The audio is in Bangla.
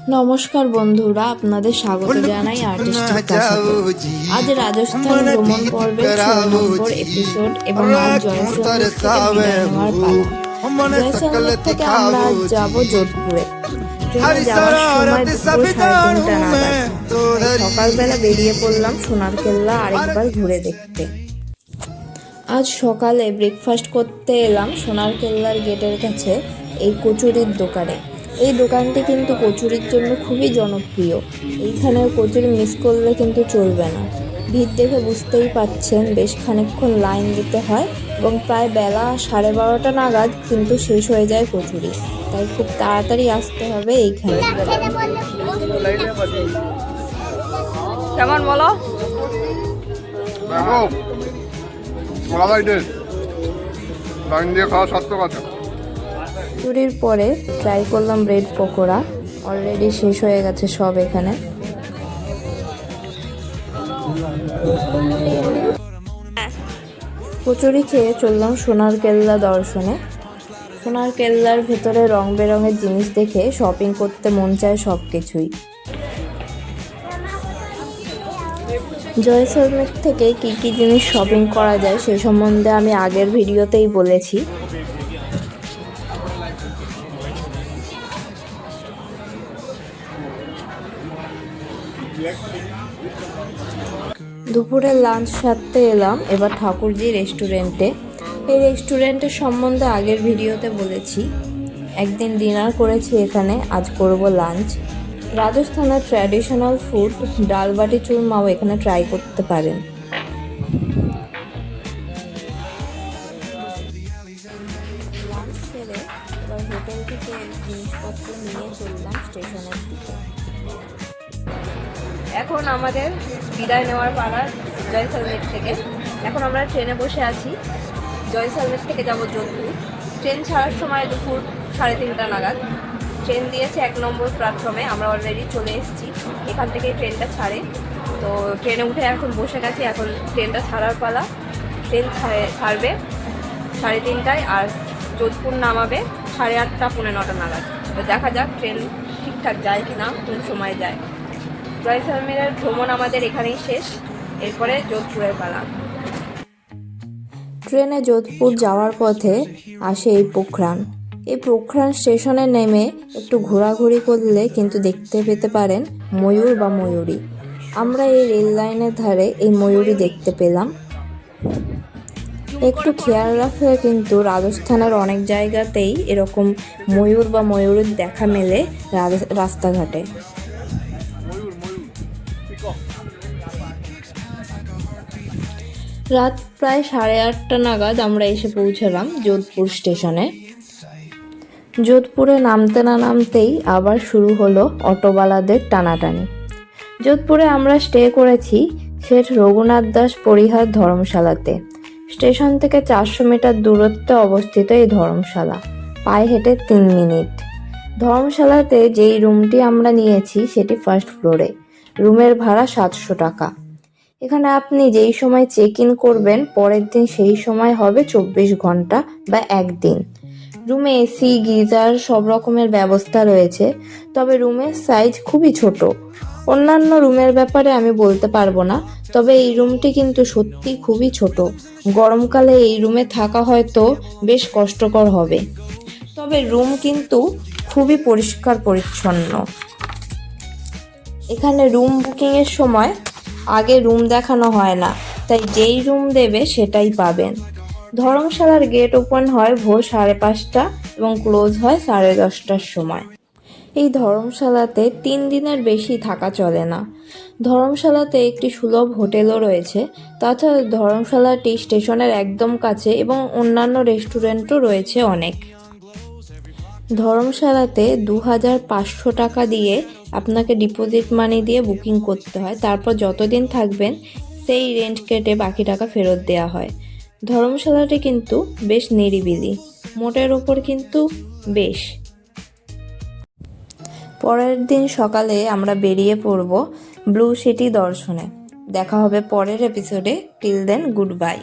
নমস্কার বন্ধুরা, আপনাদের স্বাগত জানাই আর্টিস্টিক কাশিতে। আজ রাজস্থান ভ্রমণ পর্বের 6 নম্বর এপিসোড এবং আজ জয়সলমের থেকে বিদায় নেওয়ার পালা। জয়সলমের থেকে আমরা আজ যাব যোধপুরে। ট্রেনে যাওয়ার সময় দুপুর 3:30 নাগাদ। সকালবেলা বেরিয়ে পড়লাম সোনার কেল্লা আরেকবার ঘুরে দেখতে। আজ সকালে ব্রেকফাস্ট করতে এলাম সোনার কেল্লার গেটের কাছে এই কচুরির দোকানে। এই দোকানটি কিন্তু কচুরির জন্য খুবই জনপ্রিয়। এইখানের কচুরি মিস করলে কিন্তু চলবে না। ভিড় দেখে বুঝতেই পাচ্ছেন বেশ খানিকক্ষণ লাইন দিতে হয় এবং প্রায় বেলা 12:30 নাগাদ কিন্তু শেষ হয়ে যায় কচুরি, তাই খুব তাড়াতাড়ি আসতে হবে এইখানে। কেমন বলো? কচুরির পরে ট্রাই করলাম ব্রেড পকোড়া। অলরেডি শেষ হয়ে গেছে সব এখানে। কচুরি খেয়ে চললাম সোনার কেল্লা দর্শনে। সোনার কেল্লার ভেতরে রং বেরঙের জিনিস দেখে শপিং করতে মন চায় সব কিছুই। জয়সলমের থেকে কী কী জিনিস শপিং করা যায় সে সম্বন্ধে আমি আগের ভিডিওতেই বলেছি। দুপুরে লাঞ্চ সারতে এলাম এবার ঠাকুরজি রেস্টুরেন্টে। এই রেস্টুরেন্টের সম্বন্ধে আগের ভিডিওতে বলেছি। একদিন ডিনার করেছি এখানে, আজ করব লাঞ্চ। রাজস্থানের ট্র্যাডিশনাল ফুড ডাল বাটি চুরমাও এখানে ট্রাই করতে পারেন। লাঞ্চ সেরে এবার হোটেল থেকে জিনিসপত্র নিয়ে চললাম স্টেশনের দিকে। এখন আমাদের বিদায় নেওয়ার পালা জয়সলমের থেকে। এখন আমরা ট্রেনে বসে আছি। জয়সলমের থেকে যাব যোধপুর। ট্রেন ছাড়ার সময় দুপুর 3:30 নাগাদ। ট্রেন দিয়েছে 1 নম্বর প্ল্যাটফর্মে। আমরা অলরেডি চলে এসেছি, এখান থেকে ট্রেনটা ছাড়ে। তো ট্রেনে উঠে এখন বসে গেছি। এখন ট্রেনটা ছাড়ার পালা। ট্রেন ছাড়বে 3:30টায় আর যোধপুর নামাবে 8:30 পৌনে 9টা নাগাদ। তো দেখা যাক ট্রেন ঠিকঠাক যায় কি না, কোন সময় যায়। জয়সলমের ভ্রমণ আমাদের এখানেই শেষ। এরপরে যোধপুরের পালা। ট্রেনে যোধপুর যাওয়ার পথে আসে এই পোখরান। এই পোখরান স্টেশনে নেমে একটু ঘোরাঘুরি করলে কিন্তু দেখতে পেতে পারেন ময়ূর বা ময়ূরী। আমরা এই রেল লাইনের ধারে এই ময়ূরী দেখতে পেলাম। একটু খেয়াল রাখলে কিন্তু রাজস্থানের অনেক জায়গাতেই এরকম ময়ূর বা ময়ূরীর দেখা মেলে রাস্তাঘাটে। রাত প্রায় 8:30 নাগাদ আমরা এসে পৌঁছালাম যোধপুর স্টেশনে। যোধপুরে নামতে না নামতেই আবার শুরু হলো অটোওয়ালাদের টানাটানি। যোধপুরে আমরা স্টে করেছি শেঠ রঘুনাথ দাস পরিহার ধর্মশালাতে। স্টেশন থেকে 400 মিটার দূরত্বে অবস্থিত এই ধর্মশালা, পায়ে হেঁটে 3 মিনিট। ধর্মশালাতে যেই রুমটি আমরা নিয়েছি সেটি ফার্স্ট ফ্লোরে। রুমের ভাড়া 700 টাকা। এখানে আপনি যেই সময় চেক ইন করবেন পরের দিন সেই সময় হবে 24 ঘন্টা বা 1 দিন। রুমে এসি, গিজার সব রকমের ব্যবস্থা রয়েছে, তবে রুমের সাইজ খুবই ছোট। অন্যান্য রুমের ব্যাপারে আমি বলতে পারবো না, তবে এই রুমটি কিন্তু সত্যি খুবই ছোট। গরমকালে এই রুমে থাকা হয়তো বেশ কষ্টকর হবে, তবে রুম কিন্তু খুবই পরিষ্কার পরিচ্ছন্ন। এখানে রুম বুকিংয়ের সময় আগে রুম দেখানো হয় না, তাই যেই রুম দেবে সেটাই পাবেন। ধর্মশালার গেট ওপেন হয় ভোর 5:30 এবং ক্লোজ হয় 10:30টার সময়। এই ধর্মশালাতে 3 দিনের বেশি থাকা চলে না। ধর্মশালাতে একটি সুলভ হোটেলও রয়েছে। তাছাড়া ধর্মশালাটি স্টেশনের একদম কাছে এবং অন্যান্য রেস্টুরেন্টও রয়েছে অনেক। ধর্মশালাতে 2500 টাকা দিয়ে আপনাকে ডিপোজিট মানি দিয়ে বুকিং করতে হয়। তারপর যতদিন থাকবেন সেই রেন্ট কেটে বাকি টাকা ফেরত দেওয়া হয়। ধর্মশালাটি কিন্তু বেশ নিরিবিলি, মোটের ওপর কিন্তু বেশ। পরের দিন সকালে আমরা বেরিয়ে পড়ব ব্লু সিটি দর্শনে। দেখা হবে পরের এপিসোডে। Till then, good by.